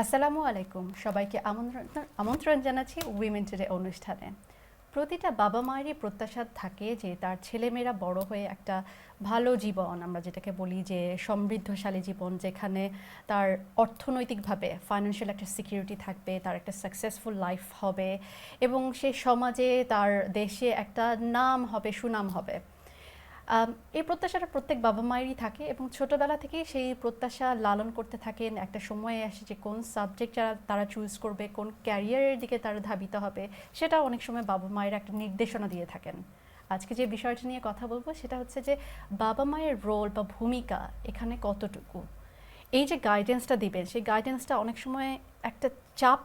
আসসালামু আলাইকুম সবাইকে আমন্ত্রণ জানাচ্ছি উইমেন টুডে অনুষ্ঠানে। প্রতিটা বাবা মায়েরই প্রত্যাশা থাকে যে তার ছেলেমেয়েরা বড় হয়ে একটা ভালো জীবন, আমরা যেটাকে বলি যে সমৃদ্ধশালী জীবন, যেখানে তার অর্থনৈতিকভাবে ফাইন্যান্সিয়াল একটা সিকিউরিটি থাকবে, তার একটা সাকসেসফুল লাইফ হবে এবং সে সমাজে তার দেশে একটা নাম হবে, সুনাম হবে। এই প্রত্যাশাটা প্রত্যেক বাবা মায়েরই থাকে এবং ছোটোবেলা থেকেই সেই প্রত্যাশা লালন করতে থাকেন। একটা সময়ে আসে যে কোন সাবজেক্ট তারা চুজ করবে, কোন ক্যারিয়ারের দিকে তারা ধাবিত হবে, সেটা অনেক সময় বাবা মায়ের একটা নির্দেশনা দিয়ে থাকেন। আজকে যে বিষয়টা নিয়ে কথা বলবো সেটা হচ্ছে যে বাবা মায়ের রোল বা ভূমিকা এখানে কতটুকু। এই যে গাইডেন্সটা দিবেন, সেই গাইডেন্সটা অনেক সময় একটা চাপ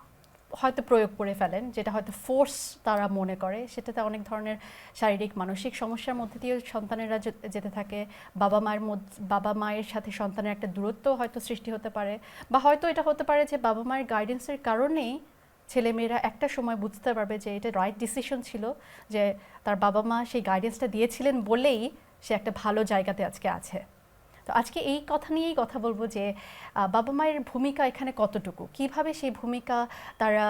হয়তো প্রয়োগ করে ফেলেন, যেটা হয়তো ফোর্স তারা মনে করে। সেটাতে অনেক ধরনের শারীরিক মানসিক সমস্যার মধ্যে দিয়েও সন্তানেরা যেতে থাকে। বাবা মায়ের সাথে সন্তানের একটা দূরত্ব হয়তো সৃষ্টি হতে পারে, বা হয়তো এটা হতে পারে যে বাবা মায়ের গাইডেন্সের কারণেই ছেলেমেয়েরা একটা সময় বুঝতে পারবে যে এটা রাইট ডিসিশন ছিল, যে তার বাবা মা সেই গাইডেন্সটা দিয়েছিলেন বলেই সে একটা ভালো জায়গাতে আজকে আছে। তো আজকে এই কথা নিয়েই কথা বলবো যে বাবা মায়ের ভূমিকা এখানে কতটুকু, কিভাবে সেই ভূমিকা তারা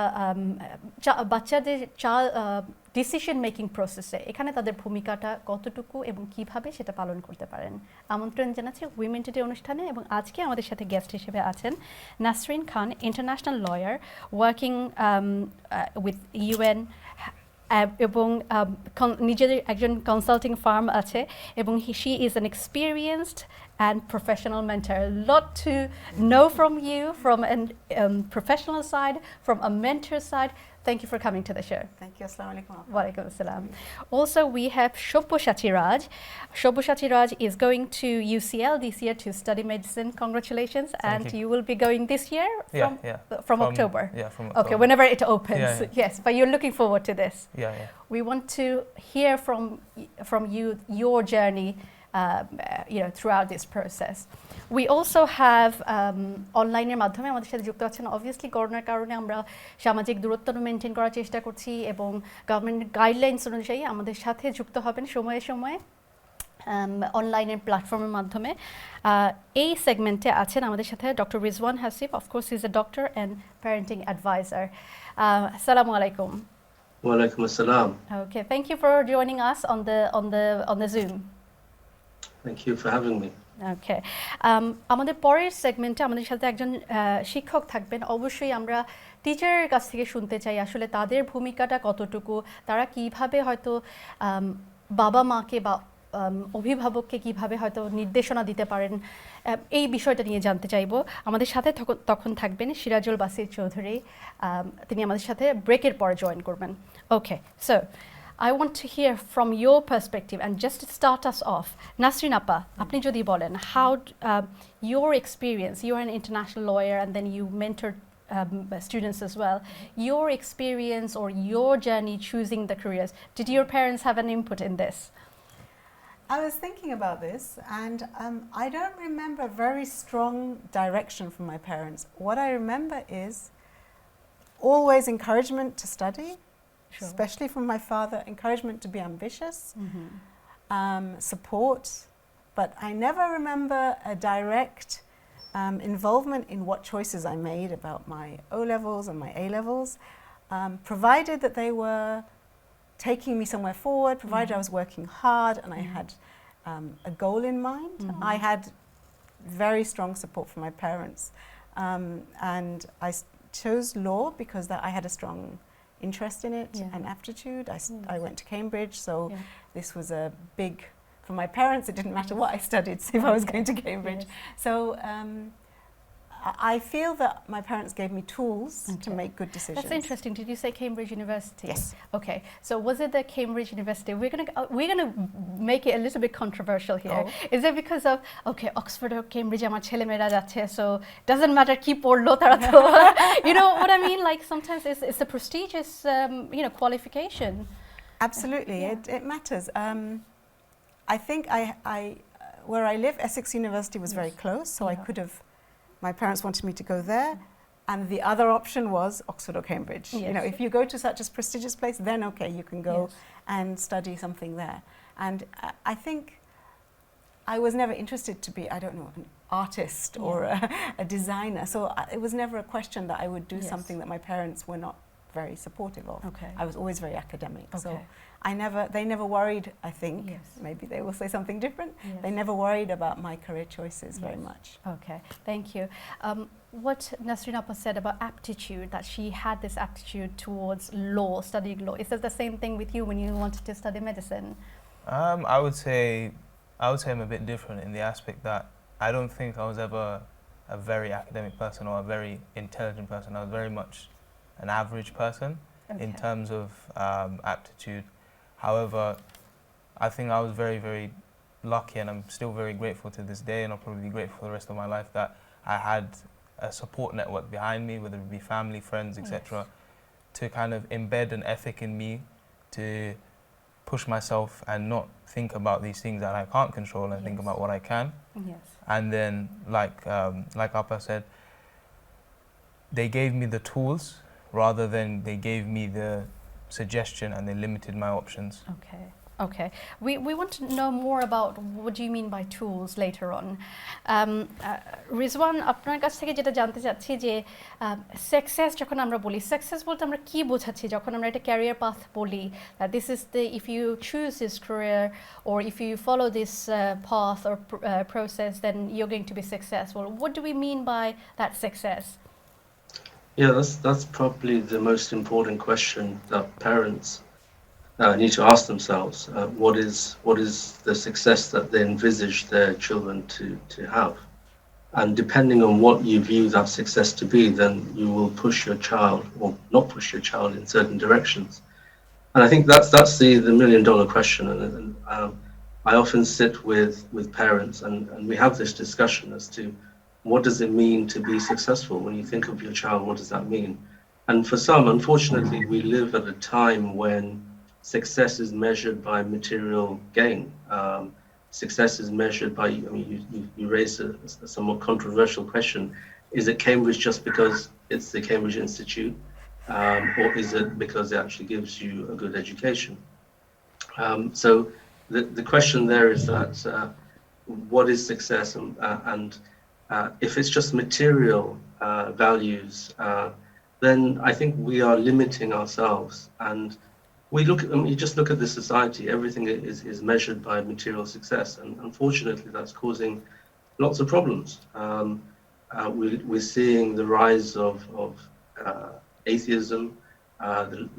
বাচ্চাদের ডিসিশন মেকিং প্রসেসে এখানে তাদের ভূমিকাটা কতটুকু এবং কিভাবে সেটা পালন করতে পারেন। আমন্ত্রণ জানাচ্ছি উইমেন টুডে অনুষ্ঠানে। এবং আজকে আমাদের সাথে গেস্ট হিসেবে আছেন Nasrin Khan, international lawyer, working with UN, এবং নিজেদের একজন কনসাল্টিং ফার্ম আছে, এবং she is an experienced and professional mentor. A lot to know from you, from a professional side, from a mentor side. Thank you for coming to the show. Thank you. Assalamu alaikum. Wa alaikum assalam. Also, we have Shobhushati Raj. Shobhushati Raj is going to UCL this year to study medicine. Congratulations. And you will be going this year? From October? Yeah, from October. Okay, whenever it opens. Yeah. Yes, but you're looking forward to this. Yeah. We want to hear from you, your journey, throughout this process. We also have অনলাইনের মাধ্যমে আমাদের সাথে যুক্ত আছেন। Obviously করোনার কারণে আমরা সামাজিক দূরত্ব মেনটেন করার চেষ্টা করছি এবং গভর্নমেন্ট গাইডলাইন্স অনুযায়ী আমাদের সাথে যুক্ত হবেন সময়ে সময়ে অনলাইনের প্ল্যাটফর্মের মাধ্যমে। এই সেগমেন্টে আছেন আমাদের সাথে doctor Rizwan Hasif. Of course is a doctor and parenting adviser. আসসালামু আলাইকুম। ওয়ালাইকুম আসসালাম। Okay, thank you for joining us on the Zoom. Thank you for having me. ওকে, আমাদের পরের সেগমেন্টে আমাদের সাথে একজন শিক্ষক থাকবেন। অবশ্যই আমরা টিচারের কাছ থেকে শুনতে চাই আসলে তাদের ভূমিকাটা কতটুকু, তারা কিভাবে হয়তো বাবা মাকে বা অভিভাবককে কিভাবে হয়তো নির্দেশনা দিতে পারেন, এই বিষয়টা নিয়ে জানতে চাইব। আমাদের সাথে তখন থাকবেন সিরাজুল বাসির চৌধুরী, তিনি আমাদের সাথে ব্রেকের পরে জয়েন করবেন। ওকে, so I want to hear from your perspective, and just to start us off, Nasrin Appa, apni jodi bolen how your experience, you are an international lawyer and then you mentored students as well, your experience or your journey choosing the careers, did your parents have an input in this? I was thinking about this, and I don't remember a very strong direction from my parents. What I remember is always encouragement to study. Sure. Especially from my father, encouragement to be ambitious, support, but I never remember a direct involvement in what choices I made about my O-levels and my A-levels, provided that they were taking me somewhere forward, provided I was working hard and I had a goal in mind. I had very strong support from my parents, and I chose law because I had a strong interest in it and aptitude. I went to Cambridge, so this was a big, for my parents it didn't matter what I studied if I was going to Cambridge. So I feel that my parents gave me tools to make good decisions. That's interesting. Did you say Cambridge University? Yes. Okay, so was it the Cambridge University? We're gonna make it a little bit controversial here. Is it because of Oxford or Cambridge amar chele mera jacche, so doesn't matter ki porlo tara to you know what I mean, like sometimes it's a prestigious qualification. Absolutely. It matters. I think I where I live, Essex University was very close, so I could have, my parents wanted me to go there, and the other option was Oxford or Cambridge. Yes. You know, if you go to such a prestigious place, then okay, you can go and study something there. And I think I was never interested to be, I don't know, an artist or a designer. So it was never a question that I would do something that my parents were not very supportive of. Okay. I was always very academic. Okay. So they never worried, I think. Yes. Maybe they will say something different. Yes. They never worried about my career choices very much. Okay, thank you. What Nasreen Appa said about aptitude, that she had this aptitude towards law, studying law. Is that the same thing with you when you wanted to study medicine? I would say I'm a bit different in the aspect that I don't think I was ever a very academic person or a very intelligent person. I was very much an average person in terms of aptitude. However, I think I was very, very lucky, and I'm still very grateful to this day, and I'll probably be grateful for the rest of my life, that I had a support network behind me, whether it be family, friends, etc., to kind of embed an ethic in me to push myself and not think about these things that I can't control and think about what I can. Yes. And then, like Appa said, they gave me the tools rather than they gave me the suggestion and they limited my options. Okay. Okay. We want to know more about what do you mean by tools later on. Rizwan, আপনার কাছ থেকে যেটা জানতে চাচ্ছি যে success যখন আমরা বলি, সাকসেস বলতে আমরা কি বোঝাচ্ছি যখন আমরা একটা ক্যারিয়ার পাথ বলি, this is the, if you choose this career or if you follow this path or process, then you're going to be successful. What do we mean by that success? Yeah, that's probably the most important question that parents need to ask themselves. What is the success that they envisage their children to have? And depending on what you view that success to be, then you will push your child or not push your child in certain directions. And I think that's the million-dollar question. And I often sit with parents and we have this discussion as to what does it mean to be successful? When you think of your child, what does that mean? And for some, unfortunately, we live at a time when success is measured by material gain. Success is measured by, I mean, you raised a somewhat controversial question. Is it Cambridge just because it's the Cambridge Institute? Or is it because it actually gives you a good education? So the question there is that what is success? And if it's just material values, then I think we are limiting ourselves. And you just look at the society, everything is measured by material success. And unfortunately, that's causing lots of problems. We're seeing the rise of atheism,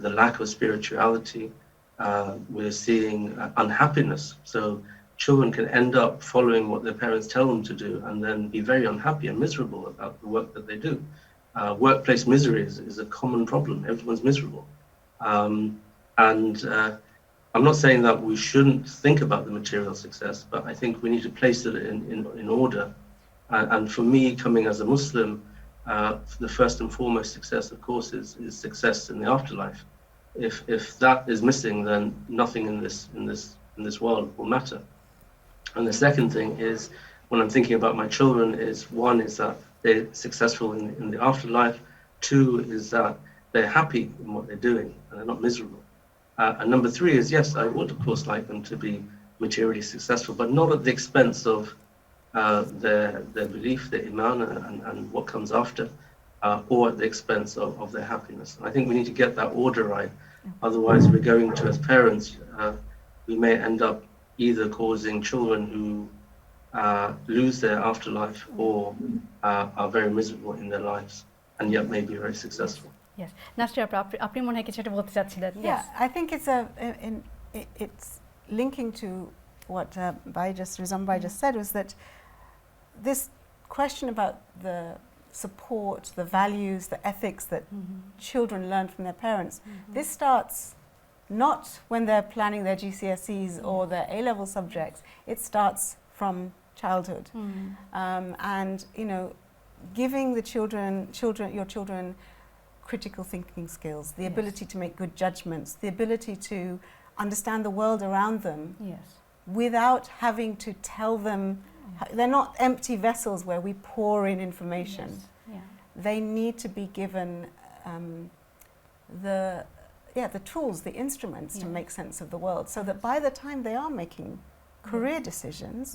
the lack of spirituality. We're seeing unhappiness. So children can end up following what their parents tell them to do and then be very unhappy and miserable about the work that they do. Workplace misery is a common problem. Everyone's miserable. And I'm not saying that we shouldn't think about the material success, but I think we need to place it in order. And for me, coming as a Muslim, the first and foremost success, of course, is success in the afterlife. If that is missing, then nothing in this world will matter. And the second thing is, when I'm thinking about my children, one is that they're successful in the afterlife. Two is that they're happy in what they're doing and they're not miserable. And number three is, yes, I would of course like them to be materially successful, but not at the expense of their belief, their iman, and what comes after, or at the expense of their happiness. And I think we need to get that order right. Otherwise, we're going to, as parents, we may end up either causing children who lose their afterlife or are very miserable in their lives, and yet may be very successful. Yes. Nasreen, আপনি মনে হয় কিছু একটা বলতে চাচ্ছিলেন? Yeah, I think it's linking to what Rizwan Bhai just said, was that this question about the support, the values, the ethics that children learn from their parents, this starts not when they're planning their GCSEs or their A-level subjects. It starts from childhood. And, you know, giving your children critical thinking skills, the ability to make good judgments, the ability to understand the world around them without having to tell them. They're not empty vessels where we pour in information. They need to be given the tools, the instruments to make sense of the world, so that by the time they are making career decisions,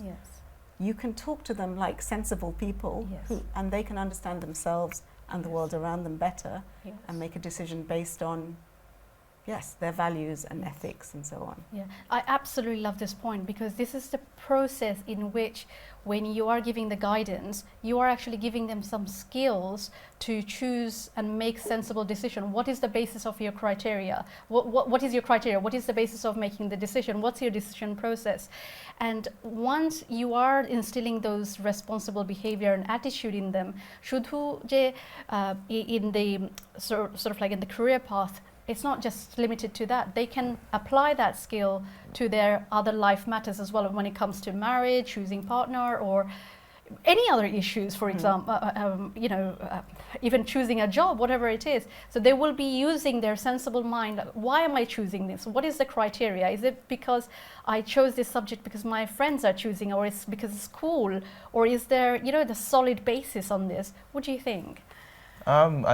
you can talk to them like sensible people, Yes. and they can understand themselves and the world around them better, Yes. and make a decision based on, yes, their values and Yes. ethics and so on. Yeah, I absolutely love this point, because this is the process in which, when you are giving the guidance, you are actually giving them some skills to choose and make sensible decision. What is the basis of your criteria? What is your criteria? What is the basis of making the decision? What's your decision process? And once you are instilling those responsible behavior and attitude in them, শুধু যে in the sort of like in the career path, it's not just limited to that. They can apply that skill to their other life matters as well, when it comes to marriage, choosing partner, or any other issues, for example, even choosing a job, whatever it is. So they will be using their sensible mind. Like, why am I choosing this? What is the criteria? Is it because I chose this subject because my friends are choosing, or it's because it's cool? Or is there, the solid basis on this? What do you think?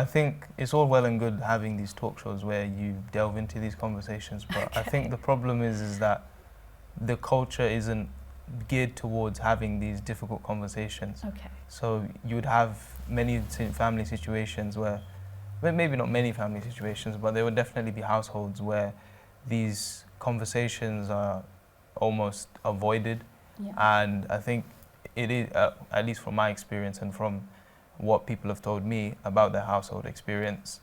I think it's all well and good having these talk shows where you delve into these conversations, but I think the problem is that the culture isn't geared towards having these difficult conversations. Okay. So you would have many family situations where, well, maybe not many family situations, but there would definitely be households where these conversations are almost avoided. Yeah. And I think it is, at least from my experience and from what people have told me about their household experience,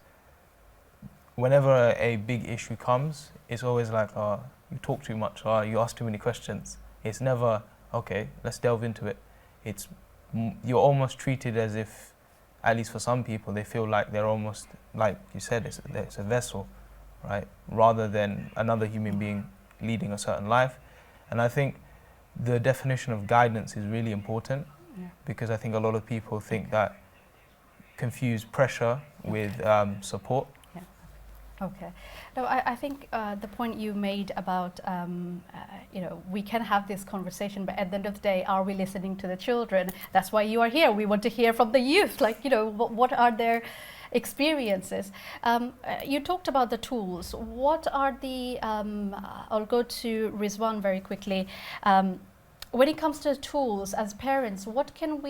whenever a big issue comes, it's always like, oh, you talk too much, or you ask too many questions. It's never, okay, let's delve into it. It's, you're almost treated as if, at least for some people, they feel like they're almost, like you said, it's a vessel, right? Rather than another human being leading a certain life. And I think the definition of guidance is really important, because I think a lot of people think that confuse pressure with support. Okay. No, I think the point you made about, we can have this conversation, but at the end of the day, are we listening to the children? That's why you are here. We want to hear from the youth, like, what are their experiences? You talked about the tools. What are the, I'll go to Rizwan very quickly. When it comes to tools, as parents, what can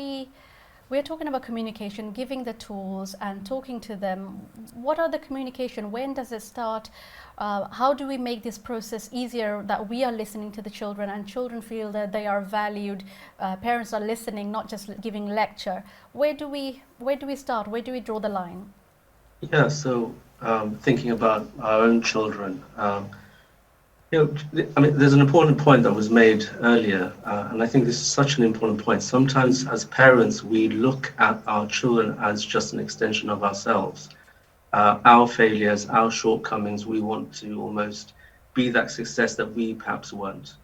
we're talking about communication, giving the tools and talking to them. What are the communication? When does it start? How do we make this process easier, that we are listening to the children and children feel that they are valued? Parents are listening, not just giving lecture. Where do we start? Where do we draw the line? Yeah, so thinking about our own children, there's an important point that was made earlier, and I think this is such an important point. Sometimes as parents, we look at our children as just an extension of ourselves. Our failures, our shortcomings, we want to almost be that success that we perhaps weren't,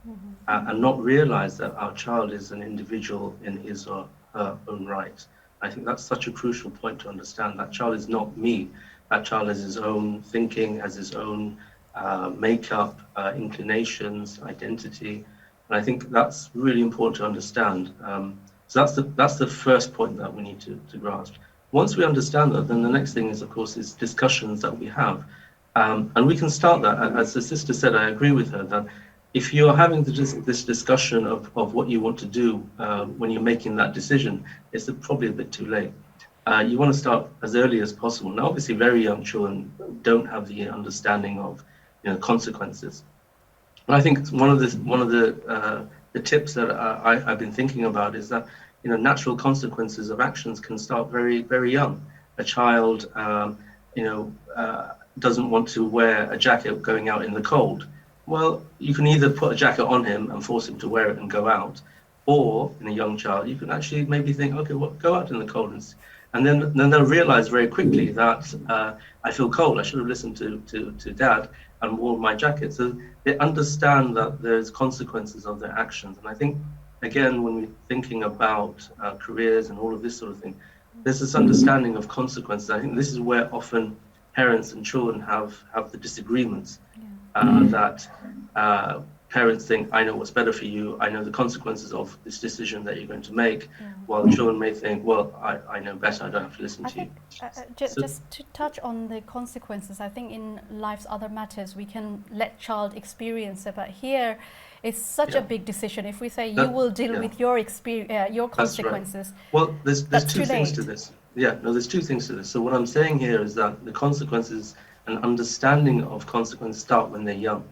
and not realize that our child is an individual in his or her own right. I think that's such a crucial point to understand. That child is not me. That child has his own thinking, has his own makeup, inclinations, identity, and I think that's really important to understand. So that's the first point that we need to grasp. Once we understand that, then the next thing is, of course, is discussions that we have, and we can start that. As the sister said, I agree with her that if you're having this discussion of what you want to do when you're making that decision, it's probably a bit too late. You want to start as early as possible. Now, obviously, very young children don't have the understanding of consequences. And I think one of the tips that I've been thinking about is that natural consequences of actions can start very, very young. A child doesn't want to wear a jacket going out in the cold. Well, you can either put a jacket on him and force him to wear it and go out, or in a young child, you can actually maybe think, okay, well, go out in the cold, and then they'll realize very quickly that I feel cold. I should have listened to Dad and wore my jacket. So they understand that there's consequences of their actions. And I think, again, when we're thinking about careers and all of this sort of thing, there's this understanding of consequences. I think this is where often parents and children have the disagreements, that parents think, I know what's better for you, I know the consequences of this decision that you're going to make, Yeah. while children may think, well, I know better, I don't have to listen I to you. think So- just to touch on the consequences, I think in life's other matters we can let child experience it, but here it's such a Yeah. big decision. If we say you That- will deal yeah. with your experience, your That's right. consequences, Well, there's that's two too things to late. this. Yeah, no, there's two things to this. So what I'm saying here is that the consequences and understanding of consequences start when they're young.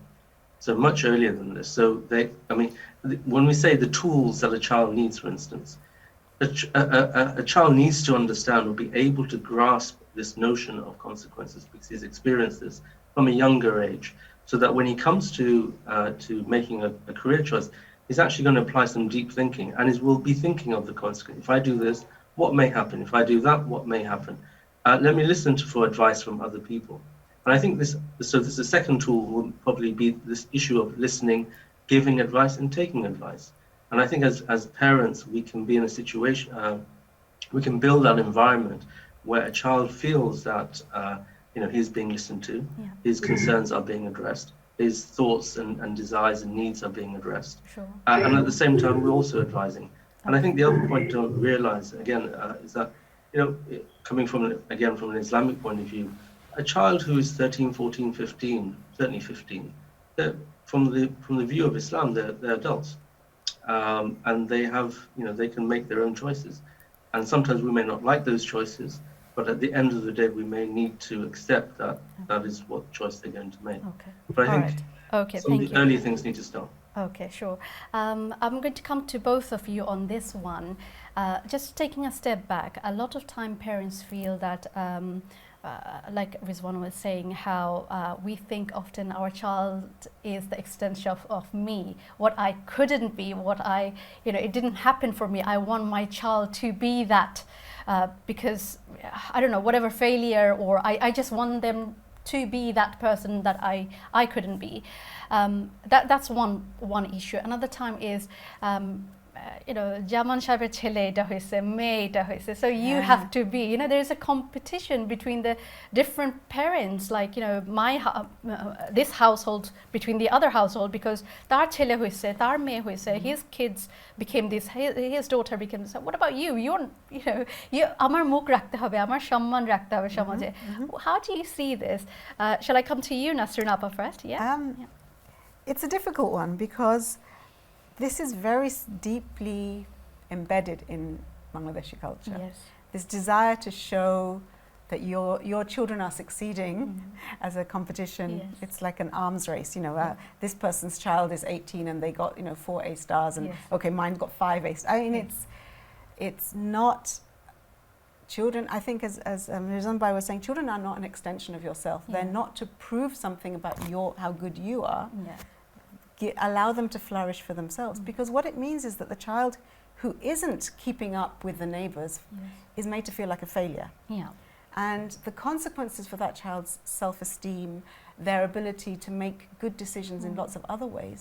So much earlier than this. So when we say the tools that a child needs, for instance, a child needs to understand or be able to grasp this notion of consequences because he's experienced this from a younger age, so that when he comes to making a career choice, he's actually going to apply some deep thinking, and he will be thinking of the consequence. If I do this, what may happen? If I do that, what may happen? Let me listen for advice from other people. And I think this the second tool will probably be this issue of listening, giving advice, and taking advice. And I think as parents, we can be in a situation, we can build that environment where a child feels that he's being listened to, Yeah. his concerns are being addressed, his thoughts and desires and needs are being addressed. Sure. And at the same time, we're also advising. And I think the other point to realize, again, is that, coming from an Islamic point of view, a child who is 13, 14, 15, certainly 15, from the view of Islam, they're adults. And they have, they can make their own choices. And sometimes we may not like those choices, but at the end of the day, we may need to accept that that is what choice they're going to make. Okay. But I All think right. Okay. some of Thank the you. early things need to start. Okay, sure. I'm going to come to both of you on this one. Just taking a step back, a lot of time parents feel that, like Rizwan was saying, how we think often our child is the extension of me, what I couldn't be, it didn't happen for me. I want my child to be that because, I don't know, whatever failure, or I just want them to be that person that I couldn't be. That's one issue. Another time is Jaman Shaber Chele eta hoise, Mei eta hoise. So you have to be, there's a competition between the different parents, like, this household between the other household, because tar chele hoise, tar mei hoise, his kids became this, his daughter became this. What about you? Amar mukh rakhte hobe, amar সম্মান রাখতে হবে সমাজে. How do you see this? Shall I come to you, Nasrin Appa, first? Yeah. It's a difficult one because this is very deeply embedded in Bangladeshi culture. Yes. This desire to show that your children are succeeding as a competition. Yes. It's like an arms race. This person's child is 18 and they got 4 A stars, and Yes. okay, mine got 5 A stars. I mean, it's not. Children, I think, as Rizwan Bhai was saying, children are not an extension of yourself. Yeah. They're not to prove something about how good you are. Yeah. Allow them to flourish for themselves, because what it means is that the child who isn't keeping up with the neighbors is made to feel like a failure. Yeah. And the consequences for that child's self-esteem, their ability to make good decisions in lots of other ways,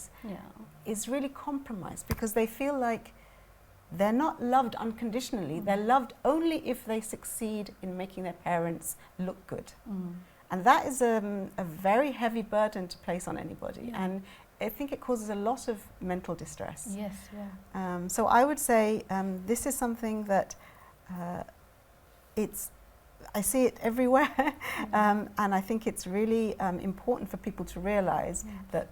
is really compromised, because they feel like they're not loved unconditionally. They're loved only if they succeed in making their parents look good. And that is a very heavy burden to place on anybody. And I think it causes a lot of mental distress. Yes, yeah. So I would say this is something that I see it everywhere, and I think it's really important for people to realize that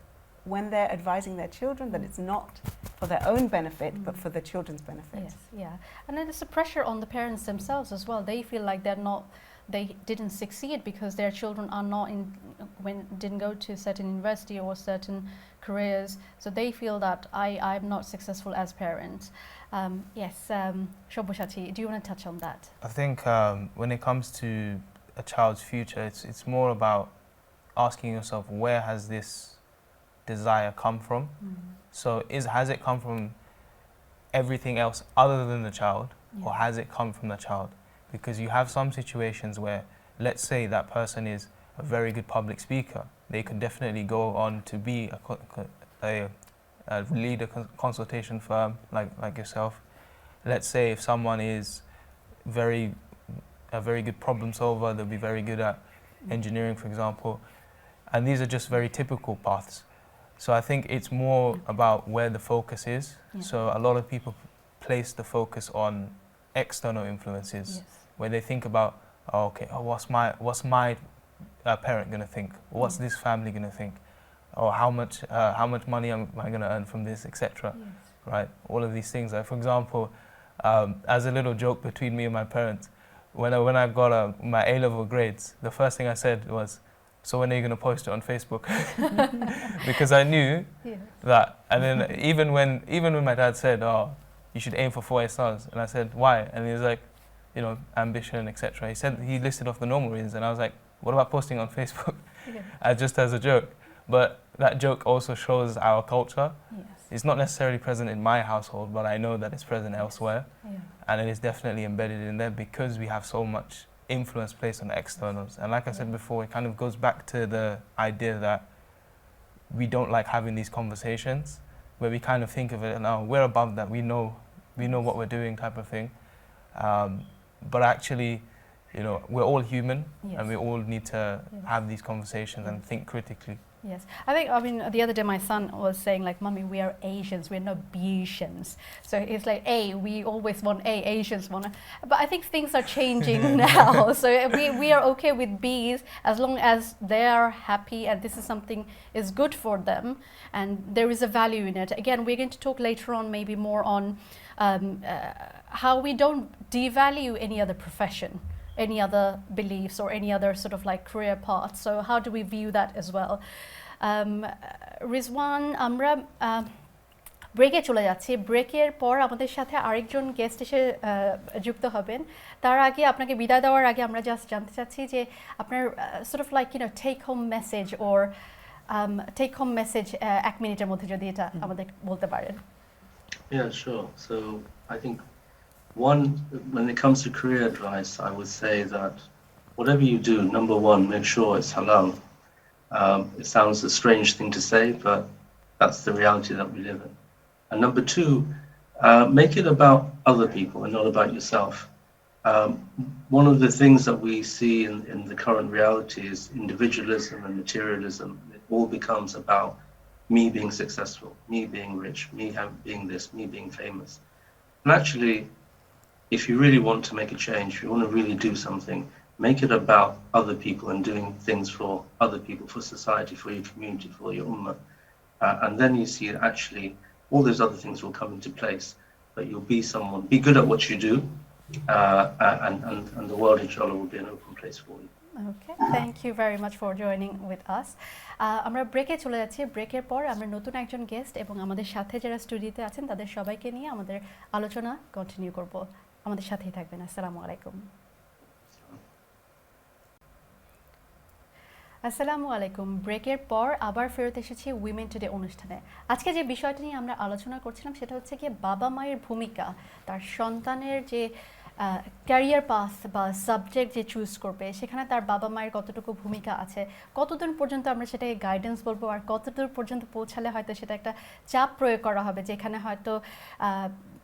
when they're advising their children, that it's not for their own benefit, but for the children's benefit. Yes, yeah. And then there's a pressure on the parents themselves as well. They feel like they didn't succeed because their children are not didn't go to certain university or certain careers. So they feel that I'm not successful as parents. Yes, Shobushati, do you want to touch on that? I think when it comes to a child's future, it's more about asking yourself, where has this desire come from? So has it come from everything else other than the child, or has it come from the child? Because you have some situations where, let's say that person is a very good public speaker, they could definitely go on to be lead a consultation firm like yourself. Let's say if someone is a very good problem solver, they'll be very good at engineering, for example. And these are just very typical paths. So I think it's more about where the focus is. Yeah. So a lot of people place the focus on external influences, Yes. where they think about, oh, okay, oh, what's my parent gonna think? What's this family gonna think? Or how much money am I gonna earn from this, etc. Yes. Right? All of these things. Like, for example, as a little joke between me and my parents, when I got my A-level grades, the first thing I said was, so when are you going to post it on Facebook? Because I knew Yes. that. And then even when my dad said, oh, you should aim for 4 A stars, and I said, why? And he was like, ambition, etc. He listed off the normal reasons, and I was like, what about posting on Facebook? Yeah. Just as a joke. But that joke also shows our culture. Yes. It's not necessarily present in my household, but I know that it's present elsewhere. Yeah. And it is definitely embedded in there because we have so much influence placed on the externals. And like I said before, it kind of goes back to the idea that we don't like having these conversations where we kind of think of it, now we're above that, we know what we're doing type of thing. But actually, we're all human. Yes. And we all need to Yes. have these conversations and think critically. Yes, I mean, the other day my son was saying, like, Mommy, we are Asians, we're not Asians. So it's like, we always want Asians want. But I think things are changing now. So we are okay with Bs as long as they are happy and this is something is good for them and there is a value in it. Again, we're going to talk later on maybe more on how we don't devalue any other profession, any other beliefs or any other sort of like career path. So how do we view that as well? Rizwan, আমরা ব্রেকে চলে যাচ্ছি। ব্রেকের পর আমাদের সাথে আরেকজন guest এসে যুক্ত হবেন। তার আগে আপনাকে বিদায় দেওয়ার আগে আমরা জাস্ট জানতে চাচ্ছি যে আপনার sort of like take home message or take home message 1 মিনিটের মধ্যে যদি এটা আমাদের বলতে পারেন। Yeah, sure. So I think one, when it comes to career advice, I would say that whatever you do, number one, make sure it's halal. It sounds a strange thing to say, but that's the reality that we live in. And number two, make it about other people and not about yourself. One of the things that we see in the current reality is individualism and materialism. It all becomes about me being successful, me being rich, me being this, me being famous. And actually, if you really want to make a change, if you want to really do something, make it about other people and doing things for other people, for society, for your community, for your ummah. And then you see that actually all those other things will come into place. But you'll be good at what you do, and the world, inshallah, will be an open place for you. Okay, thank you very much for joining with us. আমরা ব্রেকে চলে যাচ্ছি। ব্রেকের পর আমরা নতুন একজন guest এবং আমাদের সাথে যারা স্টুডিওতে আছেন তাদের সবাইকে নিয়ে আমাদের আলোচনা কন্টিনিউ করব। আমাদের সাথেই থাকবেন। আসসালামু আলাইকুম। আসসালামু আলাইকুম। ব্রেকের পর আবার ফেরত এসেছি উইমেন টুডে অনুষ্ঠানে। আজকে যে বিষয়টা নিয়ে আমরা আলোচনা করছিলাম সেটা হচ্ছে কি বাবা মায়ের ভূমিকা, তার সন্তানের যে ক্যারিয়ার পাথ বা সাবজেক্ট যে চুজ করবে সেখানে তার বাবা মায়ের কতটুকু ভূমিকা আছে, কতদূর পর্যন্ত আমরা সেটাকে গাইডেন্স বলবো আর কতদূর পর্যন্ত পৌঁছালে হয়তো সেটা একটা চাপ প্রয়োগ করা হবে, যেখানে হয়তো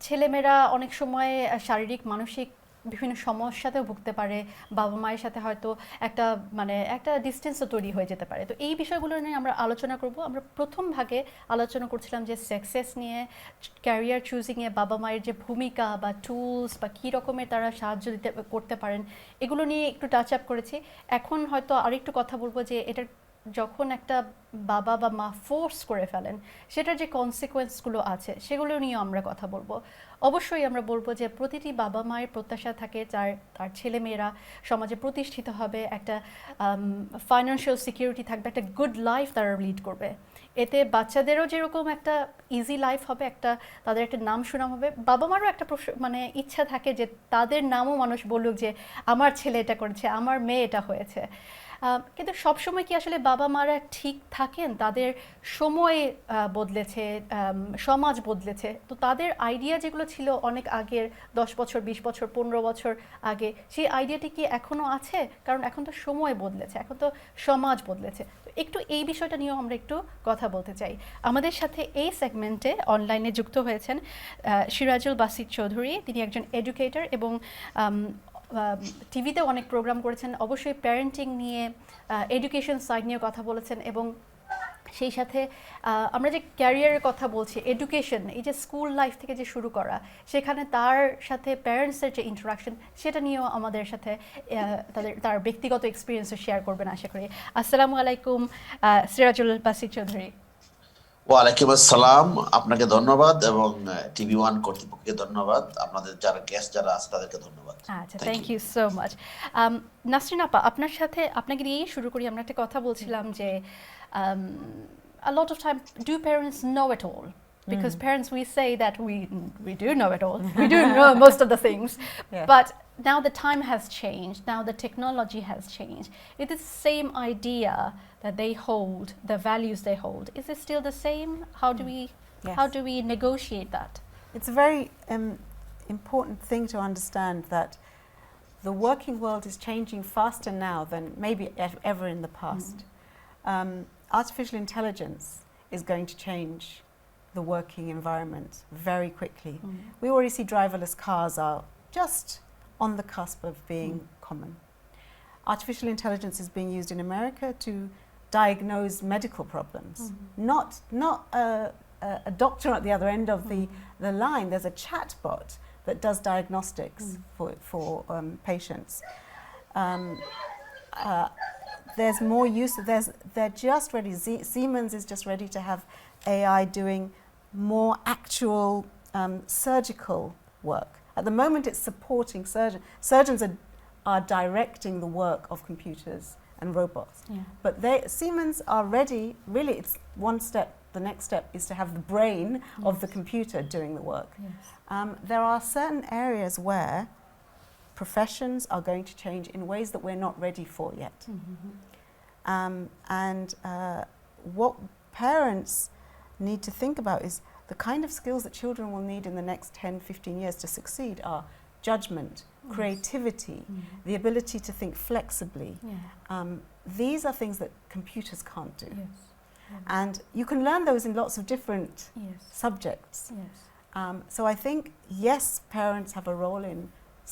ছেলেমেয়েরা অনেক সময় শারীরিক মানসিক বিভিন্ন সমস্যাতেও ভুগতে পারে, বাবা মায়ের সাথে হয়তো একটা ডিস্টেন্সও তৈরি হয়ে যেতে পারে। তো এই বিষয়গুলো নিয়ে আমরা আলোচনা করব। আমরা প্রথম ভাগে আলোচনা করছিলাম যে সাকসেস নিয়ে, ক্যারিয়ার চুজিংয়ে বাবা মায়ের যে ভূমিকা বা টুলস বা কী রকমের তারা সাহায্য করতে পারেন এগুলো নিয়ে একটু টাচ আপ করেছি। এখন হয়তো আরেকটু কথা বলবো যে এটার যখন একটা বাবা বা মা ফোর্স করে ফেলেন সেটার যে কনসিকোয়েন্সগুলো আছে সেগুলো নিয়েও আমরা কথা বলবো। অবশ্যই আমরা বলবো যে প্রতিটি বাবা মায়ের প্রত্যাশা থাকে তার ছেলেমেয়েরা সমাজে প্রতিষ্ঠিত হবে, একটা ফাইন্যান্সিয়াল সিকিউরিটি থাকবে, একটা গুড লাইফ তারা লিড করবে। এতে বাচ্চাদেরও যেরকম একটা ইজি লাইফ হবে, তাদের একটা নাম সুনাম হবে, বাবা মারও একটা ইচ্ছা থাকে যে তাদের নামও মানুষ বলুক যে আমার ছেলে এটা করেছে, আমার মেয়ে এটা হয়েছে। কিন্তু সবসময় কি আসলে বাবা মারা ঠিক থাকেন? তাদের সময় বদলেছে, সমাজ বদলেছে, তো তাদের আইডিয়া যেগুলো ছিল অনেক আগের 10 বছর 20 বছর 15 বছর আগে সেই আইডিয়াটি কি এখনও আছে? কারণ এখন তো সময় বদলেছে, এখন তো সমাজ বদলেছে। তো একটু এই বিষয়টা নিয়েও আমরা একটু কথা বলতে চাই। আমাদের সাথে এই সেগমেন্টে অনলাইনে যুক্ত হয়েছেন সিরাজুল বাসির চৌধুরী। তিনি একজন এডুকেটর এবং টিভিতেও অনেক প্রোগ্রাম করেছেন, অবশ্যই প্যারেন্টিং নিয়ে, এডুকেশন সাইড নিয়ে কথা বলেছেন এবং সেই সাথে আমরা যে ক্যারিয়ারের কথা বলছি, এডুকেশন, এই যে স্কুল লাইফ থেকে যে শুরু করা, সেখানে তার সাথে প্যারেন্টসের যে ইন্টারাকশন, সেটা নিয়েও আমাদের সাথে তার ব্যক্তিগত এক্সপিরিয়েন্সও শেয়ার করবেন আশা করি। আসসালামু আলাইকুম সিরাজুল বাসির চৌধুরী। ওয়ালাইকুম আসসালাম, আপনাকে ধন্যবাদ এবং টিভি ওয়ান কর্তৃপক্ষকে ধন্যবাদ, আপনাদের যারা গেস্ট যারা আছে তাদেরকে ধন্যবাদ। আচ্ছা, thank you so much. Nasrin আপা, আপনাকে নিয়েই শুরু করি। আমরা একটা কথা বলছিলাম যে a lot of time, do parents know it all? Because parents, we say that we do know it all. We do know most of the things. Yeah. But now the time has changed. Now the technology has changed. It is the same idea that they hold, the values they hold. Is it still the same? Yes. How do we negotiate that? It's a very important thing to understand that the working world is changing faster now than maybe ever in the past. Artificial intelligence is going to change the working environment very quickly. We already see driverless cars are just on the cusp of being common. Artificial intelligence is being used in America to diagnose medical problems, not a doctor at the other end of the line. There's a chatbot that does diagnostics for patients. There's more use. They're just ready. Siemens is just ready to have AI doing more actual surgical work. At the moment, it's supporting surgeons. Surgeons are directing the work of computers and robots. Yeah. But Siemens are ready. Really, it's one step. The next step is to have the brain of the computer doing the work. Yes. There are certain areas where professions are going to change in ways that we're not ready for yet. What parents need to think about is the kind of skills that children will need in the next 10, 15 years to succeed are judgment, creativity, the ability to think flexibly. Yeah. These are things that computers can't do. Yes. And you can learn those in lots of different Yes. subjects. Yes. So I think, yes, parents have a role in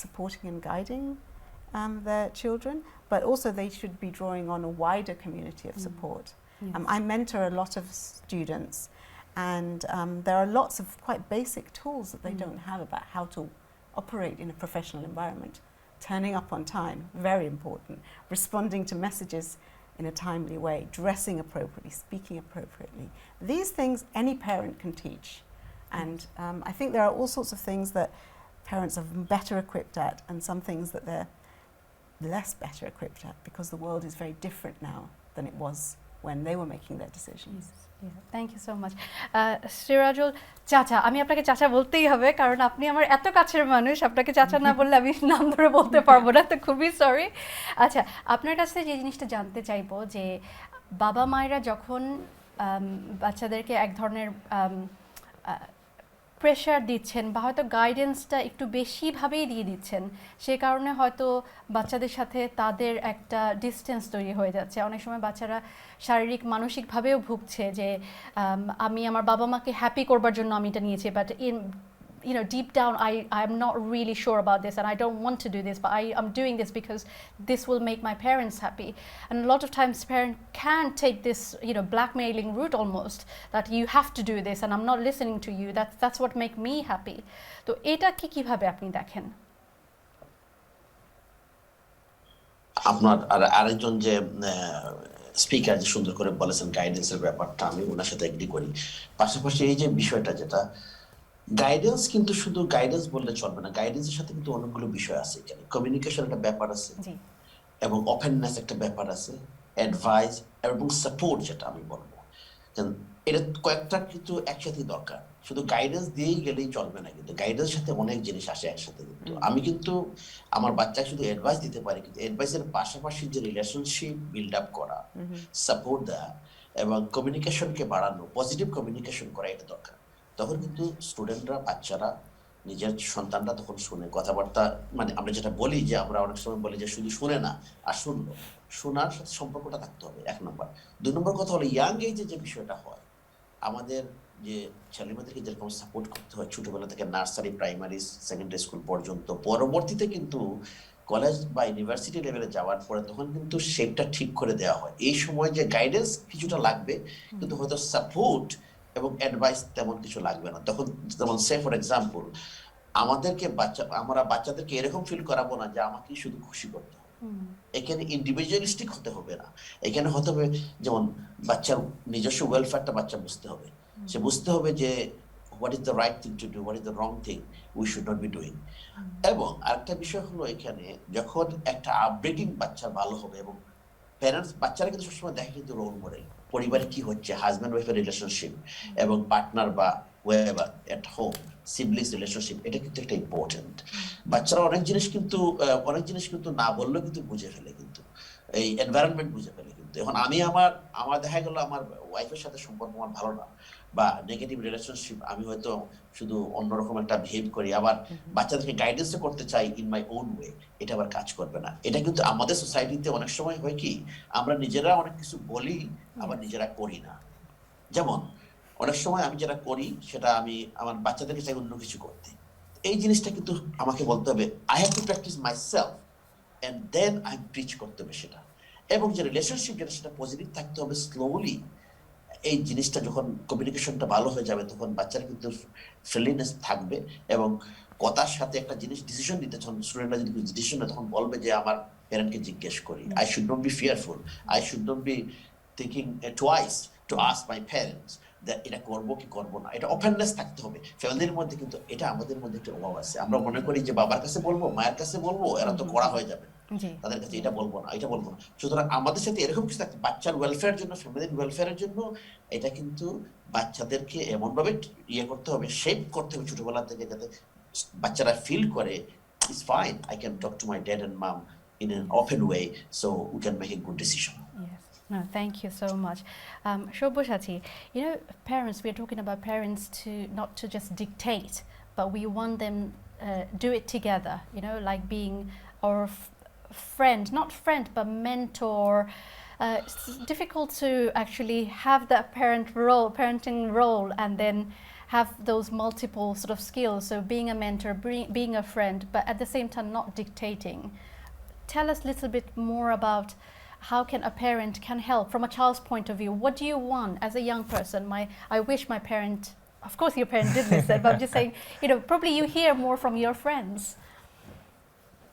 supporting and guiding their children, but also they should be drawing on a wider community of support. Yes. I mentor a lot of students, and there are lots of quite basic tools that they don't have about how to operate in a professional environment. Turning up on time, very important. Responding to messages in a timely way, dressing appropriately, speaking appropriately. These things any parent can teach. And I think there are all sorts of things that parents are better equipped at, and some things that they're less better equipped at, because the world is very different now than it was when they were making their decisions. Thank you so much. Sirajul চাচা, আমি আপনাকে চাচা বলতেই হবে, কারণ আপনি আমার এত কাছের মানুষ। আপনাকে চাচা না বললে আমি নাম ধরে বলতে পারবো না, তো খুবই সরি। আচ্ছা, আপনার কাছে যে জিনিসটা জানতে চাইবো যে বাবা মায়েরা যখন বাচ্চাদেরকে এক ধরনের প্রেশার দিচ্ছেন বা হয়তো গাইডেন্সটা একটু বেশিভাবেই দিয়ে দিচ্ছেন, সে কারণে হয়তো বাচ্চাদের সাথে তাদের একটা ডিস্টেন্স তৈরি হয়ে যাচ্ছে। অনেক সময় বাচ্চারা শারীরিক মানসিকভাবেও ভুগছে যে আমি আমার বাবা মাকে হ্যাপি করবার জন্য আমি এটা নিয়েছি, but deep down I'm not really sure about this and I don't want to do this, but I'm doing this because this will make my parents happy. And a lot of times parents can take this blackmailing route almost, that you have to do this and I'm not listening to you, that's what make me happy. তো এটা কিভাবে আপনি দেখেন? আপনার আরেকজন যে speaker যে সুন্দর করে বলেছেন গাইডেন্সের ব্যাপারটা, আমি ওনার সাথে এগ্রি করি। পাশাপাশি এই যে বিষয়টা, যেটা গাইডেন্স, কিন্তু শুধু গাইডেন্স বললে চলবে না, গাইডেন্সের সাথে কিন্তু অনেকগুলো বিষয় আছে। এখানে কমিউনিকেশন একটা ব্যাপার আছে, এবং ওপেননেস একটা ব্যাপার আছে, অ্যাডভাইস এবং সাপোর্ট, যেটা আমি বলবো এটা কয়েকটা কিন্তু একসাথে দরকার। শুধু গাইডেন্স দিয়েই গেলেই চলবে না, কিন্তু গাইডেন্সের সাথে অনেক জিনিস আসে একসাথে। কিন্তু আমি কিন্তু আমার বাচ্চাকে শুধু অ্যাডভাইস দিতে পারি, কিন্তু অ্যাডভাইসের পাশাপাশি যে রিলেশনশিপ বিল্ড আপ করা, সাপোর্ট দেওয়া এবং কমিউনিকেশনকে বাড়ানো, পজিটিভ কমিউনিকেশন করা, এটা দরকার। তখন কিন্তু স্টুডেন্টরা, বাচ্চারা, নিজের সন্তানরা তখন শুনে কথাবার্তা। মানে আমরা যেটা বলি যে আমরা অনেক সময় বলি যে শুধু শুনে না, আর শুনলো, শোনার সাথে সম্পর্কটা থাকতে হবে, 1 নম্বর। 2 নম্বর কথা হলো ইয়াং এজে যে বিষয়টা হয়, আমাদের যে ছেলেমেয়েদেরকে যেরকম সাপোর্ট করতে হয় ছোটবেলা থেকে, নার্সারি, প্রাইমারি, সেকেন্ডারি স্কুল পর্যন্ত, পরবর্তীতে কিন্তু কলেজ বা ইউনিভার্সিটি লেভেলে যাওয়ার পরে তখন কিন্তু শেপটা ঠিক করে দেওয়া হয়। এই সময় যে গাইডেন্স কিছুটা লাগবে, কিন্তু হয়তো সাপোর্ট এবং অ্যাডভাইস তেমন কিছু লাগবে না তখন। যেমন সে ফর এক্সাম্পল, আমরা বাচ্চাদেরকে এরকম ফিল করাবো না যে আমাকে শুধু খুশি করতে হবে। এখানে ইন্ডিভিজুয়ালিস্টিক হতে হবে না, এখানে হতে হবে যেমন বাচ্চার নিজস্ব ওয়েলফেয়ারটা বাচ্চা বুঝতে হবে। সে বুঝতে হবে যে what is the right thing to do, what is the wrong thing we should not be doing. এবং আরেকটা বিষয় হলো এখানে যখন একটা আপব্রিডিং বাচ্চা ভালো হবে, এবং প্যারেন্টস বাচ্চারা কিন্তু সবসময় দেখে কিন্তু রোল মডেল, পরিবারে কি হচ্ছে, হাজব্যান্ড ওয়াইফের রিলেশনশিপ এবং পার্টনার বা whatever at home siblings relationship, এটা কিন্তু একটা ইম্পর্টেন্ট। বাচ্চারা অনেক জিনিস কিন্তু না বললেও কিন্তু বুঝে ফেলে, কিন্তু এই এনভায়রনমেন্ট বুঝে ফেলে। কিন্তু এখন আমি আমার দেখা গেল আমার ওয়াইফের সাথে সম্পর্ক আমার ভালো না, বা নেগেটিভ রিলেশনশিপ, আমি হয়তো শুধু অন্যরকম একটা বিহেভ করি, আবার বাচ্চাদেরকে গাইডেন্স করতে চাই ইন মাই ওন ওয়ে, এটা আবার কাজ করবে না। এটা কিন্তু আমাদের সোসাইটিতে অনেক সময় হয় কি, আমরা নিজেরা অনেক কিছু বলি আবার নিজেরা করি না। যেমন অনেক সময় আমি যেটা করি সেটা আমি আমার বাচ্চাদেরকে চাই অন্য কিছু করতে। এই জিনিসটা কিন্তু আমাকে বলতে হবে I have to practice myself and then I preach করতে হবে সেটা। এবং যে রিলেশনশিপ যেটা সেটা পজিটিভ থাকতে হবে। স্লোলি এই জিনিসটা যখন কমিউনিকেশনটা ভালো হয়ে যাবে তখন বাচ্চারা কিন্তু ফ্রেন্ডলিনেস থাকবে, এবং কথার সাথে একটা জিনিস ডিসিশন নিতে, যখন স্টুডেন্টরা যদি ডিসিশন নেয় তখন বলবে যে আমার প্যারেন্টকে জিজ্ঞেস করি। I should not be fearful, I should not be thinking twice to ask my parents এটা করবো কি করবো না। এটা ওপেননেস থাকতে হবে ফ্যামিলির মধ্যে, কিন্তু এটা আমাদের মধ্যে একটা অভাব আছে। আমরা মনে করি যে বাবার কাছে বলবো, মায়ের কাছে বলবো, এরা তো করা হয়ে যাবে, তাদের কাছে এটা বলবো না, এটা বলবো না। সুতরাং আমাদের সাথে এরকম কিছু থাকতে, বাচ্চার ওয়েলফেয়ারের জন্য, ফ্যামিলির ওয়েলফেয়ারের জন্য, এটা কিন্তু বাচ্চাদেরকে এমন ভাবে করতে হবে, শেপ করতে হবে ছোটবেলা থেকে, যাতে বাচ্চারা ফিল করে it's fine, I can talk to my dad and mom in an open way, so we can make a good decision. Yes. No, thank you so much. Shobushati, you know, parents, we're talking about parents to not to just dictate, but we want them do it together, you know, like being our friend, not friend, but mentor. It's difficult to actually have that parenting role, and then have those multiple sort of skills. So being a mentor, being a friend, but at the same time not dictating. Tell us a little bit more about how can a parent can help from a child's point of view. What do you want as a young person? I wish my parent, of course your parent did listen, but I'm just saying, you know, probably you hear more from your friends.